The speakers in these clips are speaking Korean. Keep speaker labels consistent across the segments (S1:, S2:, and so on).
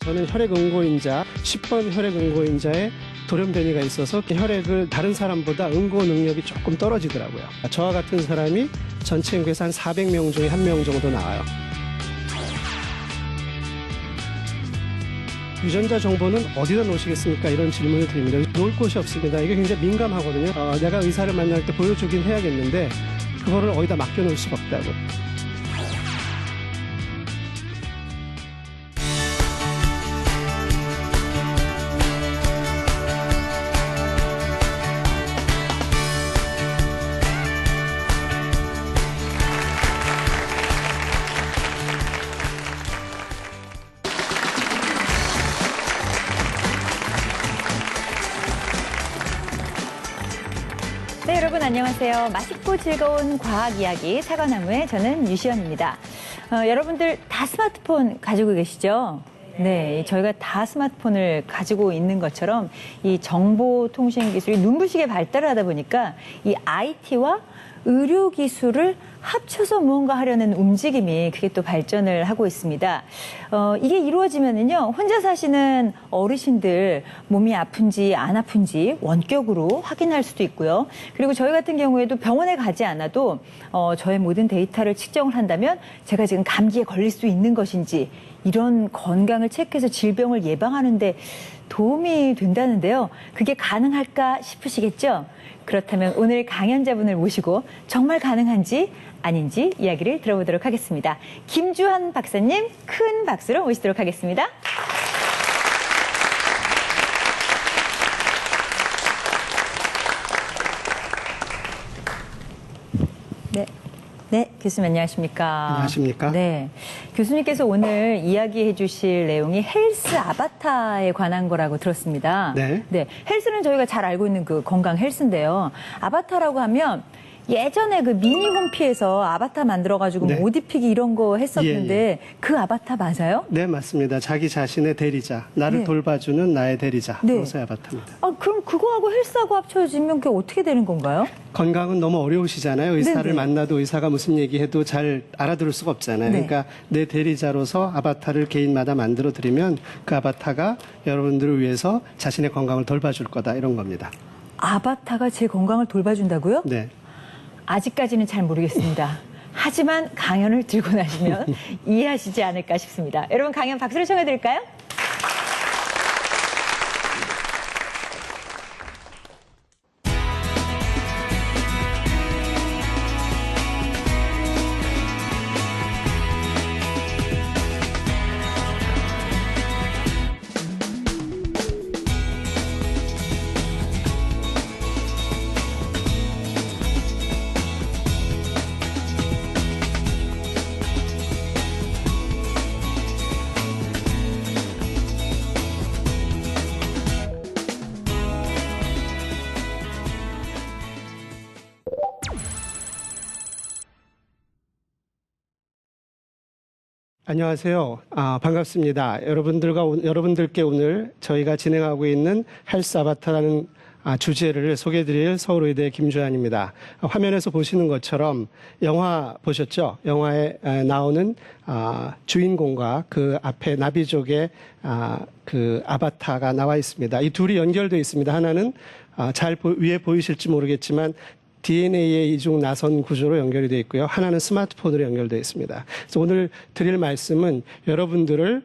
S1: 저는 혈액응고인자, 10번 혈액응고인자의 돌연변이가 있어서 혈액을 다른 사람보다 응고 능력이 조금 떨어지더라고요. 저와 같은 사람이 전체 인구에서 한 400명 중에 1명 정도 나와요. 유전자 정보는 어디다 놓으시겠습니까? 이런 질문을 드립니다. 놓을 곳이 없습니다. 이게 굉장히 민감하거든요. 내가 의사를 만날 때 보여주긴 해야겠는데 그거를 어디다 맡겨놓을 수가 없다고.
S2: 네, 여러분 안녕하세요. 맛있고 즐거운 과학 이야기 사과나무의 저는 유시연입니다. 여러분들 다 스마트폰 가지고 계시죠? 네, 저희가 다 스마트폰을 가지고 있는 것처럼 이 정보통신 기술이 눈부시게 발달을 하다 보니까 이 IT와 의료 기술을 합쳐서 무언가 하려는 움직임이 그게 또 발전을 하고 있습니다. 이게 이루어지면은요, 혼자 사시는 어르신들 몸이 아픈지 안 아픈지 원격으로 확인할 수도 있고요. 그리고 저희 같은 경우에도 병원에 가지 않아도 저의 모든 데이터를 측정을 한다면 제가 지금 감기에 걸릴 수 있는 것인지 이런 건강을 체크해서 질병을 예방하는데 도움이 된다는데요. 그게 가능할까 싶으시겠죠? 그렇다면 오늘 강연자분을 모시고 정말 가능한지 아닌지 이야기를 들어보도록 하겠습니다. 김주한 박사님 큰 박수로 모시도록 하겠습니다. 네, 교수님 안녕하십니까?
S1: 안녕하십니까?
S2: 네, 교수님께서 오늘 이야기해 주실 내용이 헬스 아바타에 관한 거라고 들었습니다.
S1: 네.
S2: 네, 헬스는 저희가 잘 알고 있는 그 건강 헬스인데요. 아바타라고 하면 예전에 그 미니홈피에서 아바타 만들어가지고
S1: 네.
S2: 옷 입히기 이런 거 했었는데
S1: 예.
S2: 그 아바타 맞아요?
S1: 네, 맞습니다. 자기 자신의 대리자, 나를
S2: 네.
S1: 돌봐주는 나의 대리자,
S2: 네.
S1: 그것의 아바타입니다.
S2: 아, 그럼 그거하고 헬스하고 합쳐지면 그게 어떻게 되는 건가요?
S1: 건강은 너무 어려우시잖아요. 의사를
S2: 네네.
S1: 만나도 의사가 무슨 얘기해도 잘 알아들을 수가 없잖아요.
S2: 네.
S1: 그러니까 내 대리자로서 아바타를 개인마다 만들어 드리면 그 아바타가 여러분들을 위해서 자신의 건강을 돌봐줄 거다, 이런 겁니다.
S2: 아바타가 제 건강을 돌봐준다고요?
S1: 네.
S2: 아직까지는 잘 모르겠습니다. 하지만 강연을 들고 나시면 이해하시지 않을까 싶습니다. 여러분 강연 박수를 청해 드릴까요?
S1: 안녕하세요. 반갑습니다. 여러분들께 오늘 저희가 진행하고 있는 헬스 아바타라는 주제를 소개해드릴 서울의대 김주한입니다. 화면에서 보시는 것처럼 영화 보셨죠? 영화에 나오는 주인공과 그 앞에 나비족의 그 아바타가 나와 있습니다. 이 둘이 연결되어 있습니다. 하나는 위에 보이실지 모르겠지만 DNA의 이중 나선 구조로 연결이 되어 있고요. 하나는 스마트폰으로 연결되어 있습니다. 그래서 오늘 드릴 말씀은 여러분들의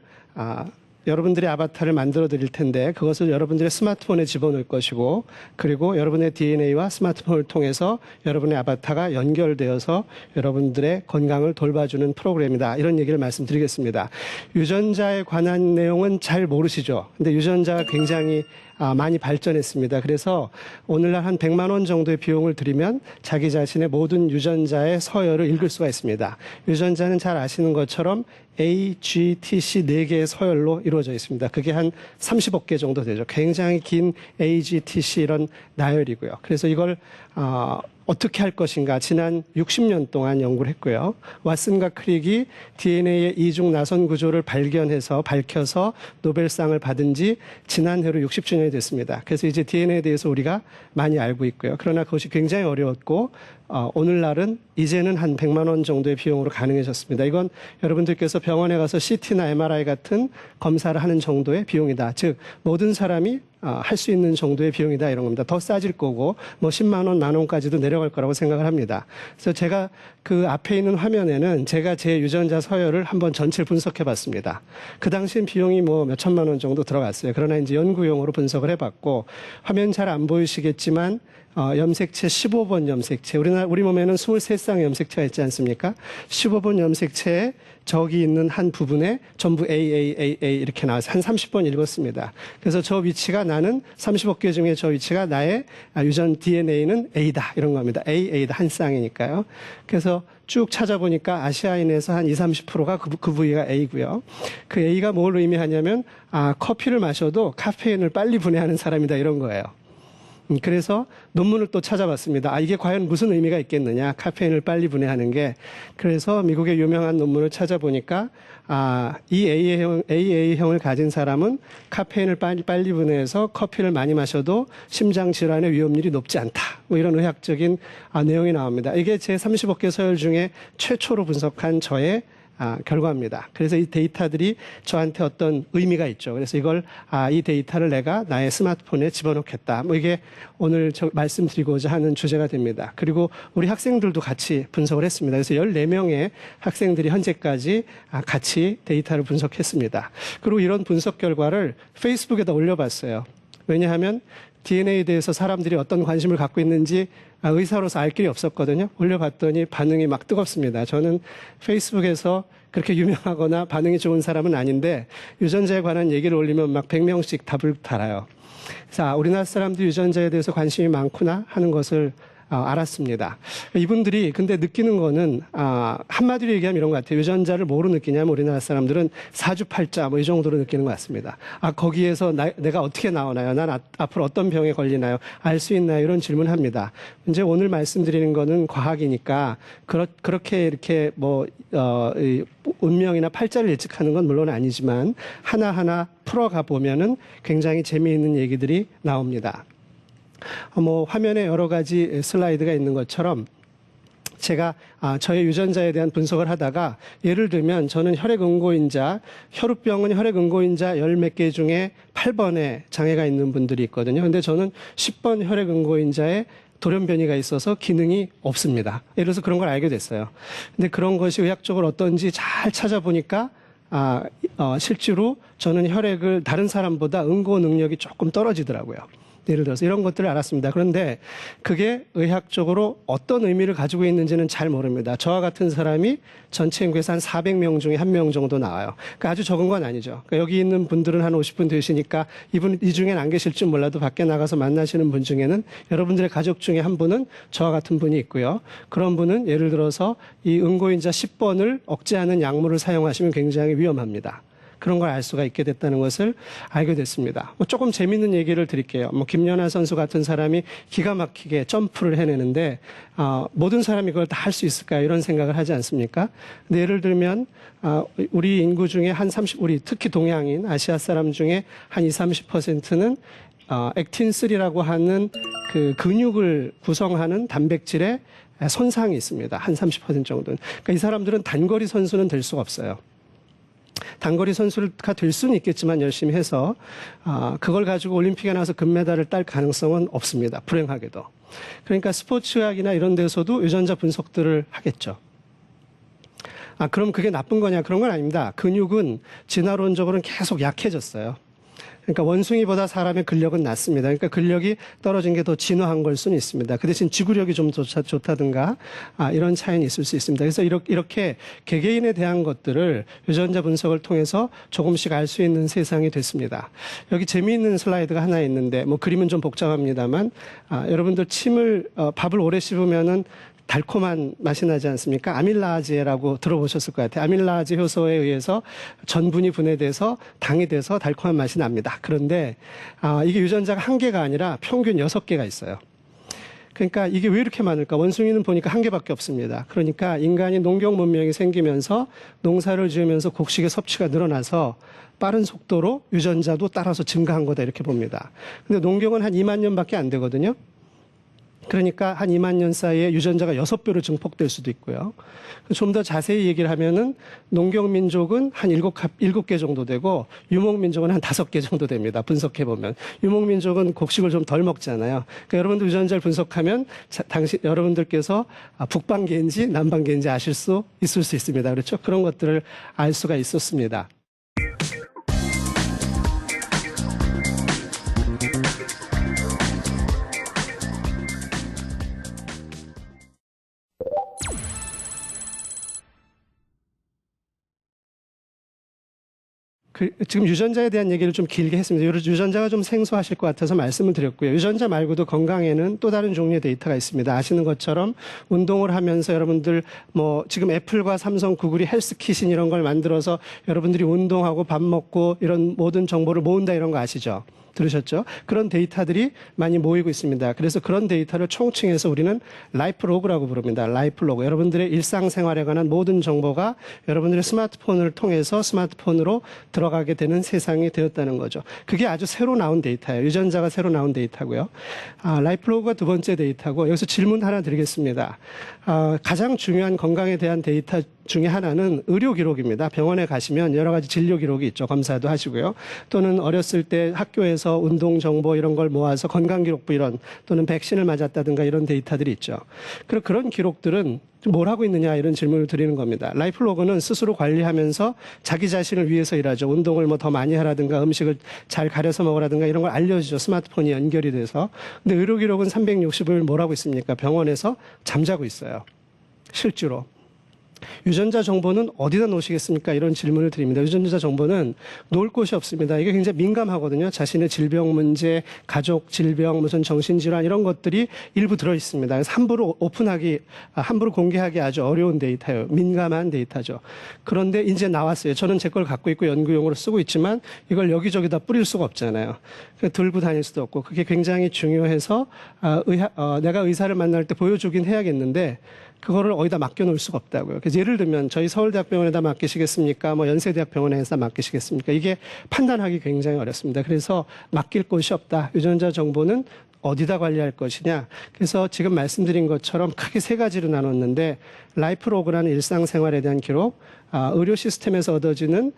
S1: 아바타를 만들어 드릴 텐데 그것을 여러분들의 스마트폰에 집어넣을 것이고, 그리고 여러분의 DNA와 스마트폰을 통해서 여러분의 아바타가 연결되어서 여러분들의 건강을 돌봐주는 프로그램이다, 이런 얘기를 말씀드리겠습니다. 유전자에 관한 내용은 잘 모르시죠? 근데 유전자가 굉장히 많이 발전했습니다. 그래서 오늘날 한 100만 원 정도의 비용을 들이면 자기 자신의 모든 유전자의 서열을 읽을 수가 있습니다. 유전자는 잘 아시는 것처럼 A, G, T, C 4개의 서열로 이루어져 있습니다. 그게 한 30억 개 정도 되죠. 굉장히 긴 A, G, T, C 이런 나열이고요. 그래서 이걸 어떻게 할 것인가 지난 60년 동안 연구를 했고요. 왓슨과 크릭이 DNA의 이중 나선 구조를 발견해서 밝혀서 노벨상을 받은 지 지난해로 60주년이 됐습니다. 그래서 이제 DNA에 대해서 우리가 많이 알고 있고요. 그러나 그것이 굉장히 어려웠고 오늘날은 이제는 한 100만 원 정도의 비용으로 가능해졌습니다. 이건 여러분들께서 병원에 가서 CT나 MRI 같은 검사를 하는 정도의 비용이다. 즉 모든 사람이 할 수 있는 정도의 비용이다 이런 겁니다. 더 싸질 거고 뭐 10만 원, 만 원까지도 내려갈 거라고 생각을 합니다. 그래서 제가 그 앞에 있는 화면에는 제가 제 유전자 서열을 한번 전체를 분석해 봤습니다. 그 당시엔 비용이 뭐 몇 천만 원 정도 들어갔어요. 그러나 이제 연구용으로 분석을 해봤고 화면 잘 안 보이시겠지만 염색체 15번 염색체 우리 몸에는 23쌍의 염색체가 있지 않습니까? 15번 염색체에 저기 있는 한 부분에 전부 A 이렇게 나와서 한 30번 읽었습니다. 그래서 저 위치가 나는 30억 개 중에 저 위치가 나의 유전 DNA는 A다 이런 겁니다. A다 한 쌍이니까요. 그래서 쭉 찾아보니까 아시아인에서 한 20-30%가 그 부위가 A고요. 그 A가 뭘 의미하냐면 커피를 마셔도 카페인을 빨리 분해하는 사람이다 이런 거예요. 그래서 논문을 또 찾아봤습니다. 이게 과연 무슨 의미가 있겠느냐. 카페인을 빨리 분해하는 게. 그래서 미국의 유명한 논문을 찾아보니까 이 AA형을 가진 사람은 카페인을 빨리 분해해서 커피를 많이 마셔도 심장 질환의 위험률이 높지 않다. 뭐 이런 의학적인 내용이 나옵니다. 이게 제 30억 개 서열 중에 최초로 분석한 저의 결과입니다. 그래서 이 데이터들이 저한테 어떤 의미가 있죠. 그래서 이걸 이 데이터를 내가 나의 스마트폰에 집어넣겠다. 뭐 이게 오늘 말씀드리고자 하는 주제가 됩니다. 그리고 우리 학생들도 같이 분석을 했습니다. 그래서 14명의 학생들이 현재까지 같이 데이터를 분석했습니다. 그리고 이런 분석 결과를 페이스북에다 올려봤어요. 왜냐하면 DNA에 대해서 사람들이 어떤 관심을 갖고 있는지 의사로서 알 길이 없었거든요. 올려봤더니 반응이 막 뜨겁습니다. 저는 페이스북에서 그렇게 유명하거나 반응이 좋은 사람은 아닌데 유전자에 관한 얘기를 올리면 막 100명씩 답을 달아요. 그래서 우리나라 사람들이 유전자에 대해서 관심이 많구나 하는 것을 알았습니다. 이분들이 근데 느끼는 거는 한마디로 얘기하면 이런 것 같아요. 유전자를 뭐로 느끼냐면 우리나라 사람들은 사주팔자 뭐 이 정도로 느끼는 것 같습니다. 거기에서 내가 어떻게 나오나요? 난 앞으로 어떤 병에 걸리나요? 알 수 있나요? 이런 질문을 합니다. 이제 오늘 말씀드리는 거는 과학이니까 그렇게 이렇게 운명이나 팔자를 예측하는 건 물론 아니지만 하나하나 풀어가 보면은 굉장히 재미있는 얘기들이 나옵니다. 화면에 여러 가지 슬라이드가 있는 것처럼 제가 저의 유전자에 대한 분석을 하다가 예를 들면 저는 혈액응고인자, 혈우병은 혈액응고인자 10몇 개 중에 8번에 장애가 있는 분들이 있거든요. 근데 저는 10번 혈액응고인자에 돌연변이가 있어서 기능이 없습니다. 예를 들어서 그런 걸 알게 됐어요. 근데 그런 것이 의학적으로 어떤지 잘 찾아보니까 실제로 저는 혈액을 다른 사람보다 응고 능력이 조금 떨어지더라고요. 예를 들어서 이런 것들을 알았습니다. 그런데 그게 의학적으로 어떤 의미를 가지고 있는지는 잘 모릅니다. 저와 같은 사람이 전체 인구에서 한 400명 중에 1명 정도 나와요. 그러니까 아주 적은 건 아니죠. 그러니까 여기 있는 분들은 한 50분 되시니까 이 중엔 안 계실지 몰라도 밖에 나가서 만나시는 분 중에는 여러분들의 가족 중에 한 분은 저와 같은 분이 있고요. 그런 분은 예를 들어서 이 응고인자 10번을 억제하는 약물을 사용하시면 굉장히 위험합니다. 그런 걸 알 수가 있게 됐다는 것을 알게 됐습니다. 조금 재밌는 얘기를 드릴게요. 김연아 선수 같은 사람이 기가 막히게 점프를 해내는데 모든 사람이 그걸 다 할 수 있을까요? 이런 생각을 하지 않습니까? 근데 예를 들면 우리 인구 중에 우리 특히 동양인 아시아 사람 중에 한 20-30%는 액틴3라고 하는 그 근육을 구성하는 단백질에 손상이 있습니다. 한 30% 정도는. 그러니까 이 사람들은 단거리 선수는 될 수가 없어요. 단거리 선수가 될 수는 있겠지만 열심히 해서 그걸 가지고 올림픽에 나와서 금메달을 딸 가능성은 없습니다. 불행하게도. 그러니까 스포츠학이나 이런 데서도 유전자 분석들을 하겠죠. 그럼 그게 나쁜 거냐? 그런 건 아닙니다. 근육은 진화론적으로는 계속 약해졌어요. 그러니까 원숭이보다 사람의 근력은 낮습니다. 그러니까 근력이 떨어진 게 더 진화한 걸 수는 있습니다. 그 대신 지구력이 좀 좋다든가 이런 차이는 있을 수 있습니다. 그래서 이렇게 개개인에 대한 것들을 유전자 분석을 통해서 조금씩 알 수 있는 세상이 됐습니다. 여기 재미있는 슬라이드가 하나 있는데 그림은 좀 복잡합니다만 여러분들 밥을 오래 씹으면은 달콤한 맛이 나지 않습니까? 아밀라아제라고 들어보셨을 것 같아요. 아밀라아제 효소에 의해서 전분이 분해돼서 당이 돼서 달콤한 맛이 납니다. 그런데 이게 유전자가 한 개가 아니라 평균 6개가 있어요. 그러니까 이게 왜 이렇게 많을까? 원숭이는 보니까 한 개밖에 없습니다. 그러니까 인간이 농경 문명이 생기면서 농사를 지으면서 곡식의 섭취가 늘어나서 빠른 속도로 유전자도 따라서 증가한 거다 이렇게 봅니다. 근데 농경은 한 2만 년밖에 안 되거든요. 그러니까 한 2만 년 사이에 유전자가 6배로 증폭될 수도 있고요. 좀 더 자세히 얘기를 하면은 농경민족은 한 7개 정도 되고 유목민족은 한 5개 정도 됩니다. 분석해보면. 유목민족은 곡식을 좀 덜 먹잖아요. 그러니까 여러분들 유전자를 분석하면 여러분들께서 북방계인지 남방계인지 아실 수 있을 수 있습니다. 그렇죠? 그런 것들을 알 수가 있었습니다. 지금 유전자에 대한 얘기를 좀 길게 했습니다. 유전자가 좀 생소하실 것 같아서 말씀을 드렸고요. 유전자 말고도 건강에는 또 다른 종류의 데이터가 있습니다. 아시는 것처럼 운동을 하면서 여러분들 지금 애플과 삼성, 구글이 헬스킷인 이런 걸 만들어서 여러분들이 운동하고 밥 먹고 이런 모든 정보를 모은다 이런 거 아시죠? 들으셨죠? 그런 데이터들이 많이 모이고 있습니다. 그래서 그런 데이터를 총칭해서 우리는 라이프 로그라고 부릅니다. 라이프 로그. 여러분들의 일상생활에 관한 모든 정보가 여러분들의 스마트폰을 통해서 스마트폰으로 들어가게 되는 세상이 되었다는 거죠. 그게 아주 새로 나온 데이터예요. 유전자가 새로 나온 데이터고요. 라이프 로그가 두 번째 데이터고 여기서 질문 하나 드리겠습니다. 가장 중요한 건강에 대한 데이터 중에 하나는 의료 기록입니다. 병원에 가시면 여러 가지 진료 기록이 있죠. 검사도 하시고요. 또는 어렸을 때 학교에서 운동 정보 이런 걸 모아서 건강기록부 이런 또는 백신을 맞았다든가 이런 데이터들이 있죠. 그런 기록들은 뭘 하고 있느냐 이런 질문을 드리는 겁니다. 라이프로그는 스스로 관리하면서 자기 자신을 위해서 일하죠. 운동을 더 많이 하라든가 음식을 잘 가려서 먹으라든가 이런 걸 알려주죠. 스마트폰이 연결이 돼서. 근데 의료 기록은 360을 뭘 하고 있습니까? 병원에서 잠자고 있어요. 실제로. 유전자 정보는 어디다 놓으시겠습니까? 이런 질문을 드립니다. 유전자 정보는 놓을 곳이 없습니다. 이게 굉장히 민감하거든요. 자신의 질병 문제, 가족 질병, 무슨 정신질환 이런 것들이 일부 들어 있습니다. 그래서 함부로 공개하기 아주 어려운 데이터예요. 민감한 데이터죠. 그런데 이제 나왔어요. 저는 제 걸 갖고 있고 연구용으로 쓰고 있지만 이걸 여기저기다 뿌릴 수가 없잖아요. 들고 다닐 수도 없고 그게 굉장히 중요해서 내가 의사를 만날 때 보여주긴 해야겠는데 그거를 어디다 맡겨놓을 수가 없다고요. 그래서 예를 들면 저희 서울대학병원에다 맡기시겠습니까? 연세대학병원에서 맡기시겠습니까? 이게 판단하기 굉장히 어렵습니다. 그래서 맡길 곳이 없다. 유전자 정보는 어디다 관리할 것이냐. 그래서 지금 말씀드린 것처럼 크게 세 가지로 나눴는데 라이프로그라는 일상생활에 대한 기록, 의료 시스템에서 얻어지는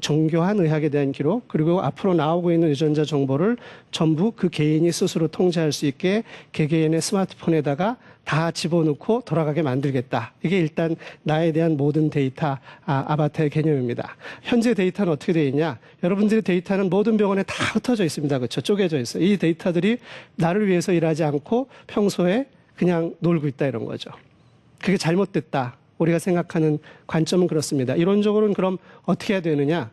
S1: 정교한 의학에 대한 기록, 그리고 앞으로 나오고 있는 유전자 정보를 전부 그 개인이 스스로 통제할 수 있게 개개인의 스마트폰에다가 다 집어넣고 돌아가게 만들겠다. 이게 일단 나에 대한 모든 데이터, 아바타의 개념입니다. 현재 데이터는 어떻게 되어 있냐? 여러분들의 데이터는 모든 병원에 다 흩어져 있습니다. 그렇죠? 쪼개져 있어요. 이 데이터들이 나를 위해서 일하지 않고 평소에 그냥 놀고 있다 이런 거죠. 그게 잘못됐다. 우리가 생각하는 관점은 그렇습니다. 이론적으로는 그럼 어떻게 해야 되느냐?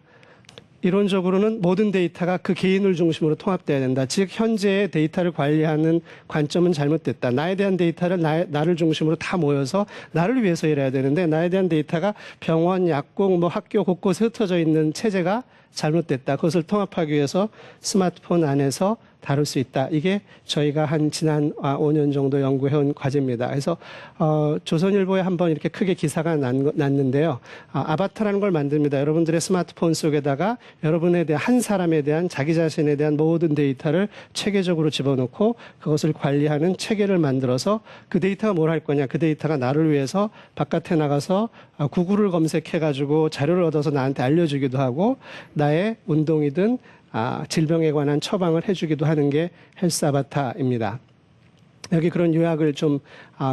S1: 이론적으로는 모든 데이터가 그 개인을 중심으로 통합돼야 된다. 즉 현재의 데이터를 관리하는 관점은 잘못됐다. 나에 대한 데이터를 나를 중심으로 다 모여서 나를 위해서 일해야 되는데 나에 대한 데이터가 병원, 약국, 학교 곳곳에 흩어져 있는 체제가 잘못됐다. 그것을 통합하기 위해서 스마트폰 안에서 다룰 수 있다. 이게 저희가 지난 5년 정도 연구해온 과제입니다. 그래서 조선일보에 한번 이렇게 크게 기사가 났는데요. 아바타라는 걸 만듭니다. 여러분들의 스마트폰 속에다가 여러분에 대한 한 사람에 대한 자기 자신에 대한 모든 데이터를 체계적으로 집어넣고 그것을 관리하는 체계를 만들어서 그 데이터가 뭘 할 거냐. 그 데이터가 나를 위해서 바깥에 나가서 구글을 검색해가지고 자료를 얻어서 나한테 알려주기도 하고 나의 운동이든 질병에 관한 처방을 해주기도 하는 게 헬스 아바타입니다. 여기 그런 요약을 좀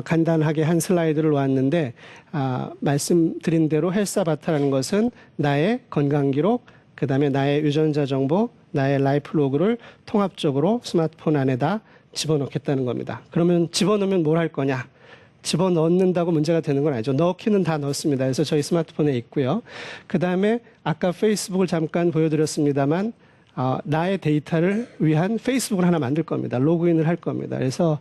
S1: 간단하게 한 슬라이드를 놓았는데 말씀드린 대로 헬스 아바타라는 것은 나의 건강 기록, 그다음에 나의 유전자 정보, 나의 라이프 로그를 통합적으로 스마트폰 안에다 집어넣겠다는 겁니다. 그러면 집어넣으면 뭘 할 거냐? 집어넣는다고 문제가 되는 건 아니죠. 넣기는 다 넣습니다. 그래서 저희 스마트폰에 있고요. 그다음에 아까 페이스북을 잠깐 보여드렸습니다만 나의 데이터를 위한 페이스북을 하나 만들 겁니다. 로그인을 할 겁니다. 그래서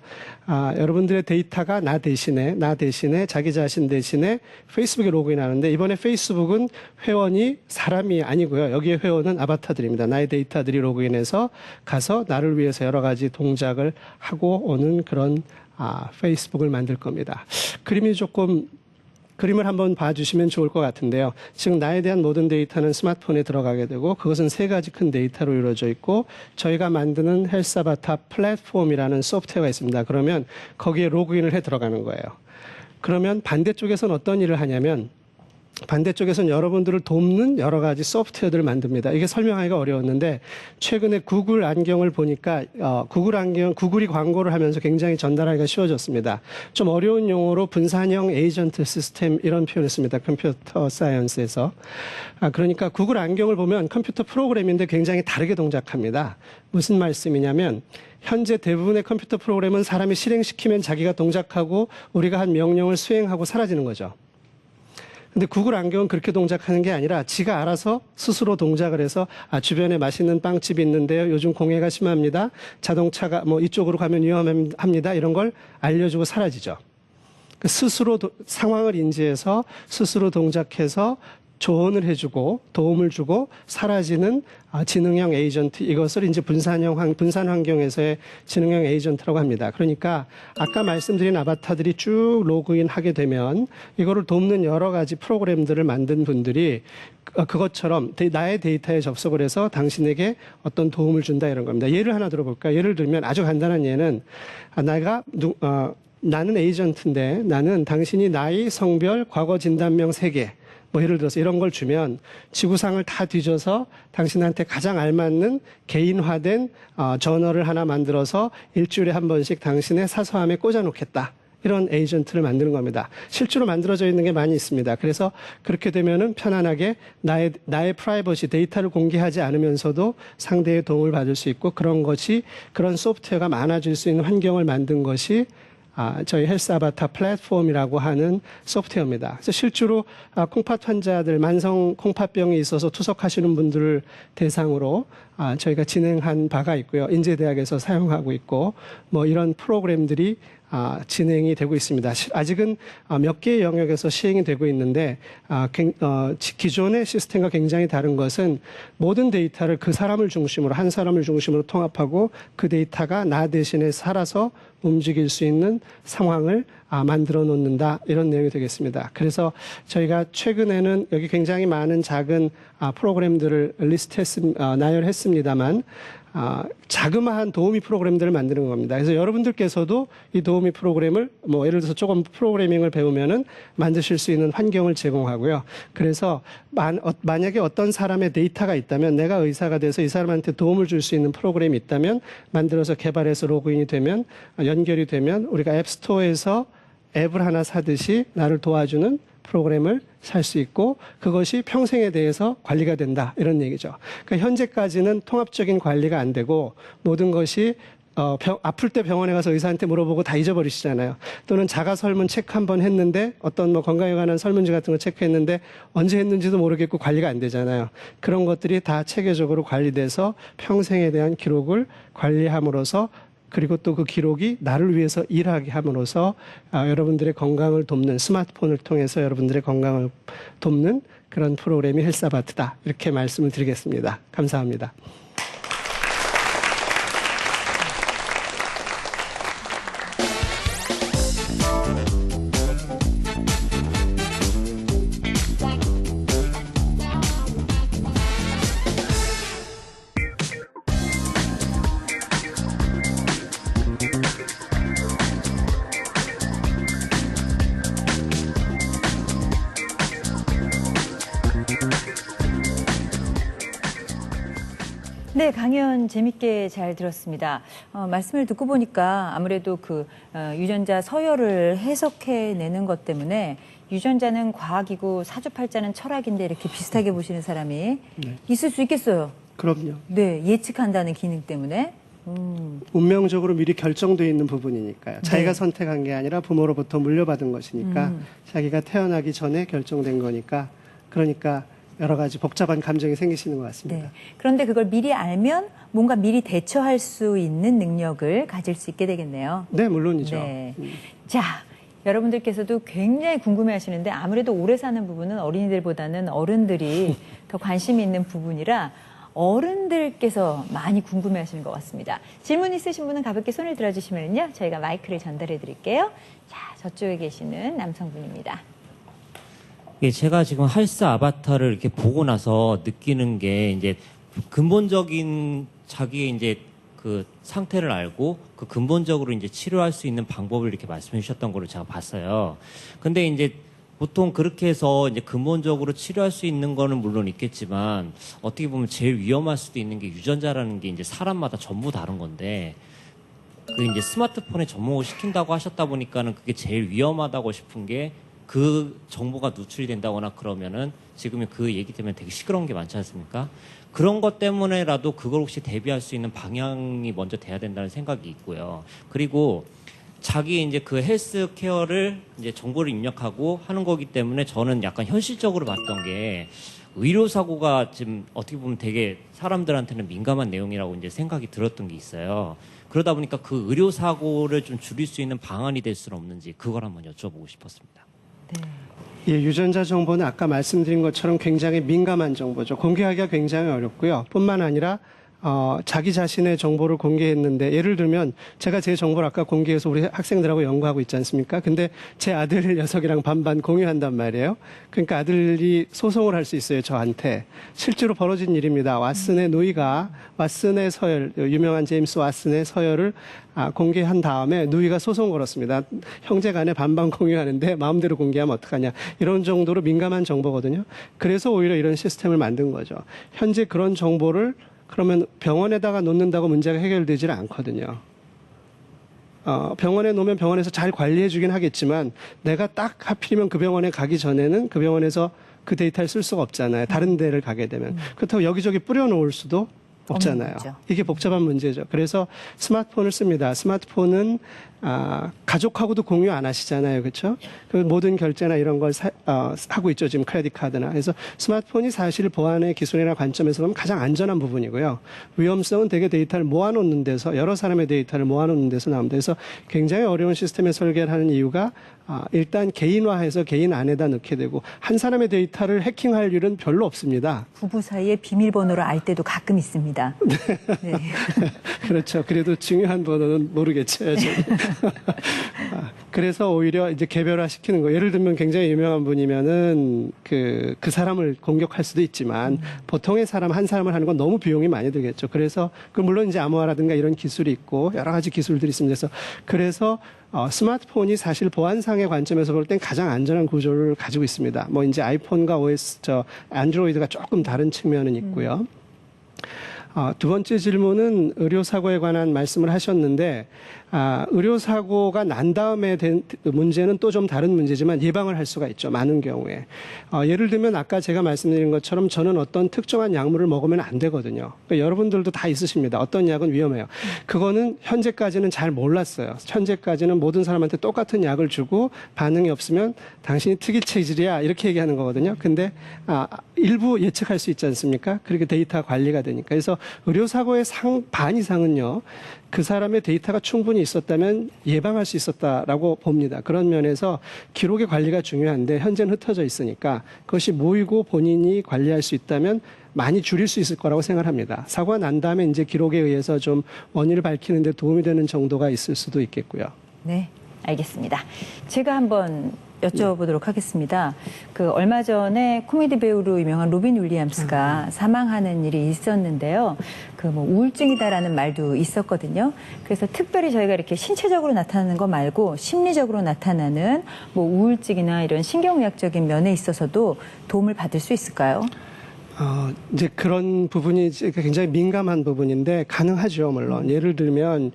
S1: 여러분들의 데이터가 나 대신에 자기 자신 대신에 페이스북에 로그인하는데 이번에 페이스북은 회원이 사람이 아니고요. 여기에 회원은 아바타들입니다. 나의 데이터들이 로그인해서 가서 나를 위해서 여러 가지 동작을 하고 오는 그런 페이스북을 만들 겁니다. 그림을 한번 봐주시면 좋을 것 같은데요. 즉 나에 대한 모든 데이터는 스마트폰에 들어가게 되고 그것은 세 가지 큰 데이터로 이루어져 있고 저희가 만드는 헬스 아바타 플랫폼이라는 소프트웨어가 있습니다. 그러면 거기에 로그인을 해 들어가는 거예요. 그러면 반대쪽에서는 어떤 일을 하냐면 반대쪽에서는 여러분들을 돕는 여러 가지 소프트웨어들을 만듭니다. 이게 설명하기가 어려웠는데 최근에 구글 안경을 보니까 구글이 광고를 하면서 굉장히 전달하기가 쉬워졌습니다. 좀 어려운 용어로 분산형 에이전트 시스템 이런 표현을 씁니다. 컴퓨터 사이언스에서. 그러니까 구글 안경을 보면 컴퓨터 프로그램인데 굉장히 다르게 동작합니다. 무슨 말씀이냐면 현재 대부분의 컴퓨터 프로그램은 사람이 실행시키면 자기가 동작하고 우리가 한 명령을 수행하고 사라지는 거죠. 근데 구글 안경은 그렇게 동작하는 게 아니라 지가 알아서 스스로 동작을 해서 주변에 맛있는 빵집이 있는데요. 요즘 공해가 심합니다. 자동차가 이쪽으로 가면 위험합니다. 이런 걸 알려주고 사라지죠. 스스로 상황을 인지해서 스스로 동작해서 조언을 해주고 도움을 주고 사라지는 지능형 에이전트, 이것을 이제 분산 환경에서의 지능형 에이전트라고 합니다. 그러니까 아까 말씀드린 아바타들이 쭉 로그인하게 되면 이거를 돕는 여러 가지 프로그램들을 만든 분들이 그것처럼 나의 데이터에 접속을 해서 당신에게 어떤 도움을 준다 이런 겁니다. 예를 하나 들어볼까요? 예를 들면 아주 간단한 예는 나는 에이전트인데 나는 당신이 나이, 성별, 과거 진단명 3개 예를 들어서 이런 걸 주면 지구상을 다 뒤져서 당신한테 가장 알맞는 개인화된 저널을 하나 만들어서 일주일에 한 번씩 당신의 사서함에 꽂아놓겠다. 이런 에이전트를 만드는 겁니다. 실제로 만들어져 있는 게 많이 있습니다. 그래서 그렇게 되면은 편안하게 나의 프라이버시 데이터를 공개하지 않으면서도 상대의 도움을 받을 수 있고 그런 소프트웨어가 많아질 수 있는 환경을 만든 것이 저희 헬스 아바타 플랫폼이라고 하는 소프트웨어입니다. 그래서 실제로 콩팥 환자들, 만성 콩팥병이 있어서 투석하시는 분들을 대상으로 저희가 진행한 바가 있고요. 인제대학에서 사용하고 있고 이런 프로그램들이 진행이 되고 있습니다. 아직은 몇 개의 영역에서 시행이 되고 있는데 기존의 시스템과 굉장히 다른 것은 모든 데이터를 한 사람을 중심으로 통합하고 그 데이터가 나 대신에 살아서 움직일 수 있는 상황을 만들어 놓는다 이런 내용이 되겠습니다. 그래서 저희가 최근에는 여기 굉장히 많은 작은 프로그램들을 나열했습니다만 자그마한 도우미 프로그램들을 만드는 겁니다. 그래서 여러분들께서도 이 도우미 프로그램을 예를 들어서 조금 프로그래밍을 배우면은 만드실 수 있는 환경을 제공하고요. 그래서 만약에 어떤 사람의 데이터가 있다면 내가 의사가 돼서 이 사람한테 도움을 줄 수 있는 프로그램이 있다면 만들어서 개발해서 로그인이 되면 연결이 되면 우리가 앱스토어에서 앱을 하나 사듯이 나를 도와주는 프로그램을 살 수 있고 그것이 평생에 대해서 관리가 된다 이런 얘기죠. 그러니까 현재까지는 통합적인 관리가 안 되고 모든 것이 아플 때 병원에 가서 의사한테 물어보고 다 잊어버리시잖아요. 또는 자가 설문 체크 한번 했는데 어떤 건강에 관한 설문지 같은 거 체크했는데 언제 했는지도 모르겠고 관리가 안 되잖아요. 그런 것들이 다 체계적으로 관리돼서 평생에 대한 기록을 관리함으로써 그리고 또 그 기록이 나를 위해서 일하게 함으로써 여러분들의 건강을 돕는 스마트폰을 통해서 여러분들의 건강을 돕는 그런 프로그램이 헬스아바트다. 이렇게 말씀을 드리겠습니다. 감사합니다.
S2: 네, 강연 재밌게 잘 들었습니다. 말씀을 듣고 보니까 아무래도 유전자 서열을 해석해내는 것 때문에 유전자는 과학이고 사주팔자는 철학인데 이렇게 비슷하게 보시는 사람이 있을 수 있겠어요.
S1: 그럼요.
S2: 네, 예측한다는 기능 때문에.
S1: 운명적으로 미리 결정되어 있는 부분이니까요. 자기가 선택한 게 아니라 부모로부터 물려받은 것이니까 자기가 태어나기 전에 결정된 거니까 그러니까 여러 가지 복잡한 감정이 생기시는 것 같습니다.
S2: 네. 그런데 그걸 미리 알면 뭔가 미리 대처할 수 있는 능력을 가질 수 있게 되겠네요.
S1: 네, 물론이죠.
S2: 네. 자, 여러분들께서도 굉장히 궁금해하시는데 아무래도 오래 사는 부분은 어린이들보다는 어른들이 더 관심이 있는 부분이라 어른들께서 많이 궁금해하시는 것 같습니다. 질문 있으신 분은 가볍게 손을 들어주시면요, 저희가 마이크를 전달해 드릴게요. 자, 저쪽에 계시는 남성분입니다.
S3: 예, 제가 지금 헬스 아바타를 이렇게 보고 나서 느끼는 게 이제 근본적인 자기의 이제 그 상태를 알고 그 근본적으로 이제 치료할 수 있는 방법을 이렇게 말씀해 주셨던 거를 제가 봤어요. 근데 이제 보통 그렇게 해서 이제 근본적으로 치료할 수 있는 거는 물론 있겠지만 어떻게 보면 제일 위험할 수도 있는 게 유전자라는 게 이제 사람마다 전부 다른 건데 그 이제 스마트폰에 접목을 시킨다고 하셨다 보니까는 그게 제일 위험하다고 싶은 게 그 정보가 누출이 된다거나 그러면은 지금 그 얘기 때문에 되게 시끄러운 게 많지 않습니까? 그런 것 때문에라도 그걸 혹시 대비할 수 있는 방향이 먼저 돼야 된다는 생각이 있고요. 그리고 자기 이제 그 헬스 케어를 이제 정보를 입력하고 하는 거기 때문에 저는 약간 현실적으로 봤던 게 의료사고가 지금 어떻게 보면 되게 사람들한테는 민감한 내용이라고 이제 생각이 들었던 게 있어요. 그러다 보니까 그 의료사고를 좀 줄일 수 있는 방안이 될 수는 없는지 그걸 한번 여쭤보고 싶었습니다.
S2: 네.
S1: 예, 유전자 정보는 아까 말씀드린 것처럼 굉장히 민감한 정보죠. 공개하기가 굉장히 어렵고요. 뿐만 아니라 자기 자신의 정보를 공개했는데, 예를 들면 제가 제 정보를 아까 공개해서 우리 학생들하고 연구하고 있지 않습니까? 근데 제 아들 녀석이랑 반반 공유한단 말이에요. 그러니까 아들이 소송을 할 수 있어요, 저한테. 실제로 벌어진 일입니다. 왓슨의 누이가 왓슨의 서열, 유명한 제임스 왓슨의 서열을 공개한 다음에 누이가 소송 걸었습니다. 형제 간에 반반 공유하는데 마음대로 공개하면 어떡하냐. 이런 정도로 민감한 정보거든요. 그래서 오히려 이런 시스템을 만든 거죠. 현재 그런 정보를 그러면 병원에다가 놓는다고 문제가 해결되질 않거든요. 병원에 놓으면 병원에서 잘 관리해 주긴 하겠지만 내가 딱 하필이면 그 병원에 가기 전에는 그 병원에서 그 데이터를 쓸 수가 없잖아요. 다른 데를 가게 되면. 그렇다고 여기저기 뿌려놓을 수도 없잖아요. 이게 복잡한 문제죠. 그래서 스마트폰을 씁니다. 스마트폰은 가족하고도 공유 안 하시잖아요. 그렇죠? 그 모든 결제나 이런 걸 하고 있죠. 지금 크레딧 카드나. 그래서 스마트폰이 사실 보안의 기술이나 관점에서 보면 가장 안전한 부분이고요. 위험성은 되게 데이터를 모아놓는 데서, 여러 사람의 데이터를 모아놓는 데서 나옵니다. 그래서 굉장히 어려운 시스템에 설계를 하는 이유가 일단 개인화해서 개인 안에다 넣게 되고, 한 사람의 데이터를 해킹할 일은 별로 없습니다.
S2: 부부 사이에 비밀번호를 알 때도 가끔 있습니다. 네.
S1: 그렇죠. 그래도 중요한 번호는 모르겠죠. 그래서 오히려 이제 개별화 시키는 거. 예를 들면 굉장히 유명한 분이면은 그 사람을 공격할 수도 있지만 보통의 사람 한 사람을 하는 건 너무 비용이 많이 들겠죠. 그래서 물론 이제 암호화라든가 이런 기술이 있고 여러 가지 기술들이 있습니다. 그래서 스마트폰이 사실 보안상의 관점에서 볼 땐 가장 안전한 구조를 가지고 있습니다. 뭐 이제 아이폰과 안드로이드가 조금 다른 측면은 있고요. 두 번째 질문은 의료사고에 관한 말씀을 하셨는데, 의료사고가 난 다음에 된 문제는 또 좀 다른 문제지만 예방을 할 수가 있죠. 많은 경우에. 예를 들면 아까 제가 말씀드린 것처럼 저는 어떤 특정한 약물을 먹으면 안 되거든요. 그러니까 여러분들도 다 있으십니다. 어떤 약은 위험해요. 그거는 현재까지는 잘 몰랐어요. 현재까지는 모든 사람한테 똑같은 약을 주고 반응이 없으면 당신이 특이 체질이야 이렇게 얘기하는 거거든요. 근데 일부 예측할 수 있지 않습니까? 그렇게 데이터 관리가 되니까. 그래서 의료사고의 반 이상은요, 그 사람의 데이터가 충분히 있었다면 예방할 수 있었다라고 봅니다. 그런 면에서 기록의 관리가 중요한데 현재는 흩어져 있으니까 그것이 모이고 본인이 관리할 수 있다면 많이 줄일 수 있을 거라고 생각합니다. 사고가 난 다음에 이제 기록에 의해서 좀 원인을 밝히는 데 도움이 되는 정도가 있을 수도 있겠고요.
S2: 네, 알겠습니다. 제가 한번 여쭤보도록 하겠습니다. 얼마 전에 코미디 배우로 유명한 로빈 윌리엄스가 사망하는 일이 있었는데요. 우울증이다라는 말도 있었거든요. 그래서 특별히 저희가 이렇게 신체적으로 나타나는 거 말고 심리적으로 나타나는 우울증이나 이런 신경의학적인 면에 있어서도 도움을 받을 수 있을까요?
S1: 이제 그런 부분이 굉장히 민감한 부분인데 가능하죠, 물론. 예를 들면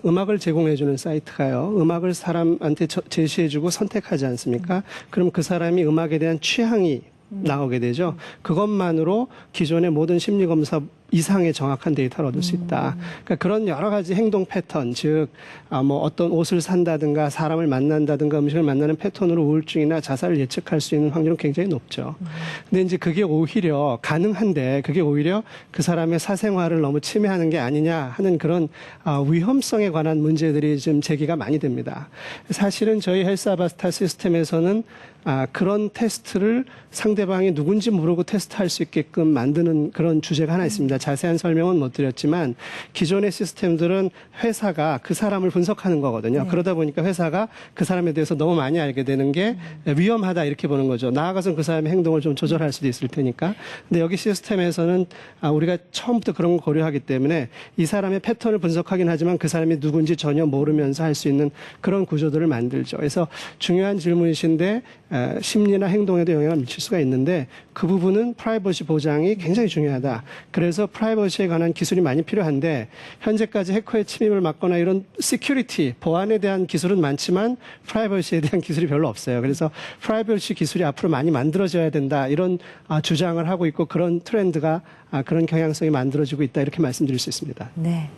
S1: 음악을 제공해주는 사이트가요. 음악을 사람한테 제시해주고 선택하지 않습니까? 그럼 그 사람이 음악에 대한 취향이 나오게 되죠. 그것만으로 기존의 모든 심리검사 이상의 정확한 데이터를 얻을 수 있다. 그러니까 그런 여러 가지 행동 패턴, 즉, 어떤 옷을 산다든가 사람을 만난다든가 음식을 만나는 패턴으로 우울증이나 자살을 예측할 수 있는 확률은 굉장히 높죠. 근데 이제 그게 오히려 가능한데 그게 오히려 그 사람의 사생활을 너무 침해하는 게 아니냐 하는 그런 위험성에 관한 문제들이 지금 제기가 많이 됩니다. 사실은 저희 헬스 아바타 시스템에서는 그런 테스트를 상대방이 누군지 모르고 테스트할 수 있게끔 만드는 그런 주제가 하나 있습니다. 자세한 설명은 못 드렸지만 기존의 시스템들은 회사가 그 사람을 분석하는 거거든요. 그러다 보니까 회사가 그 사람에 대해서 너무 많이 알게 되는 게 위험하다 이렇게 보는 거죠. 나아가서는 그 사람의 행동을 좀 조절할 수도 있을 테니까. 근데 여기 시스템에서는 우리가 처음부터 그런 걸 고려하기 때문에 이 사람의 패턴을 분석하긴 하지만 그 사람이 누군지 전혀 모르면서 할 수 있는 그런 구조들을 만들죠. 그래서 중요한 질문이신데 심리나 행동에도 영향을 미칠 수가 있는데 그 부분은 프라이버시 보장이 굉장히 중요하다. 그래서 프라이버시에 관한 기술이 많이 필요한데 현재까지 해커의 침입을 막거나 이런 시큐리티, 보안에 대한 기술은 많지만 프라이버시에 대한 기술이 별로 없어요. 그래서 프라이버시 기술이 앞으로 많이 만들어져야 된다. 이런 주장을 하고 있고 그런 트렌드가 그런 경향성이 만들어지고 있다. 이렇게 말씀드릴 수 있습니다.
S2: 네.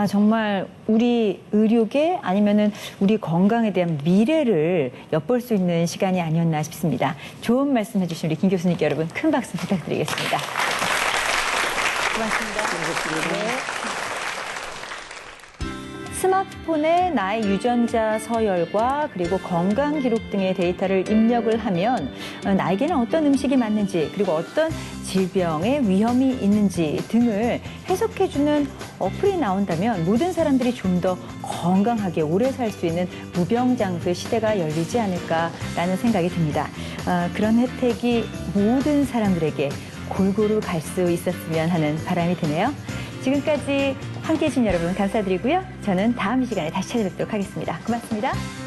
S2: 정말 우리 의료계 아니면은 우리 건강에 대한 미래를 엿볼 수 있는 시간이 아니었나 싶습니다. 좋은 말씀 해주신 우리 김 교수님께 여러분 큰 박수 부탁드리겠습니다. 고맙습니다. 네. 스마트폰에 나의 유전자 서열과 그리고 건강 기록 등의 데이터를 입력을 하면 나에게는 어떤 음식이 맞는지 그리고 어떤 질병의 위험이 있는지 등을 해석해주는 어플이 나온다면 모든 사람들이 좀 더 건강하게 오래 살 수 있는 무병장수의 시대가 열리지 않을까라는 생각이 듭니다. 그런 혜택이 모든 사람들에게 골고루 갈 수 있었으면 하는 바람이 드네요. 지금까지 함께해 주신 여러분 감사드리고요. 저는 다음 시간에 다시 찾아뵙도록 하겠습니다. 고맙습니다.